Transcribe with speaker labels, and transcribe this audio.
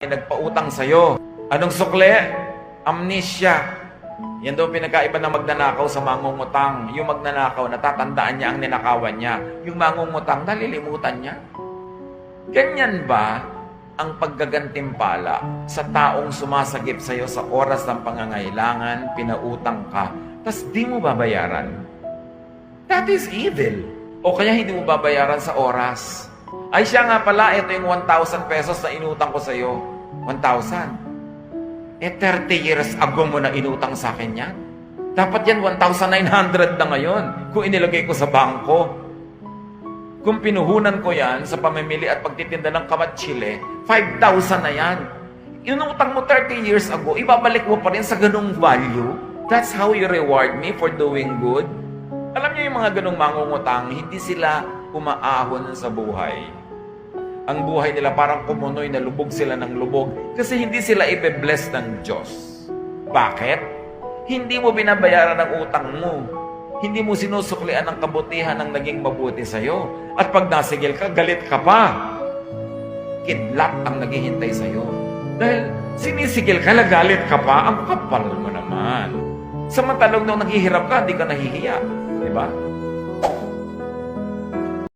Speaker 1: Nagpautang sa'yo. Anong sukle? Amnesia. Yan daw pinagkaiba ng magnanakaw sa mangungutang. Yung magnanakaw, natatandaan niya ang ninakawan niya. Yung mangungutang, nalilimutan niya. Ganyan ba ang paggagantimpala sa taong sumasagip sa'yo sa oras ng pangangailangan, pinautang ka, tas di mo babayaran? That is evil. O kaya hindi mo babayaran sa oras. Ay siya nga pala, ito yung 1,000 pesos na inutang ko sa'yo. 1,000. 30 years ago mo na inutang sa akin yan. Dapat yan 1,900 na ngayon kung inilagay ko sa bangko. Kung pinuhunan ko yan sa pamimili at pagtitinda ng kamatsile, 5,000 na yan. Inutang mo 30 years ago, ibabalik mo pa rin sa ganung value. That's how you reward me for doing good. Alam niyo yung mga ganung mangungutang, hindi sila umaahon sa buhay. Ang buhay nila parang kumunoy na lubog sila ng lubog kasi hindi sila ibe-bless ng Diyos. Bakit? Hindi mo binabayaran ang utang mo. Hindi mo sinusuklian ang kabutihan ng naging mabuti sa'yo. At pag nasigil ka, galit ka pa. Kidlat ang naghihintay sa'yo. Dahil sinisigil ka, nagalit ka pa, ang kapal mo naman. Samantalang nung naghihirap ka, hindi ka nahihiya. Diba?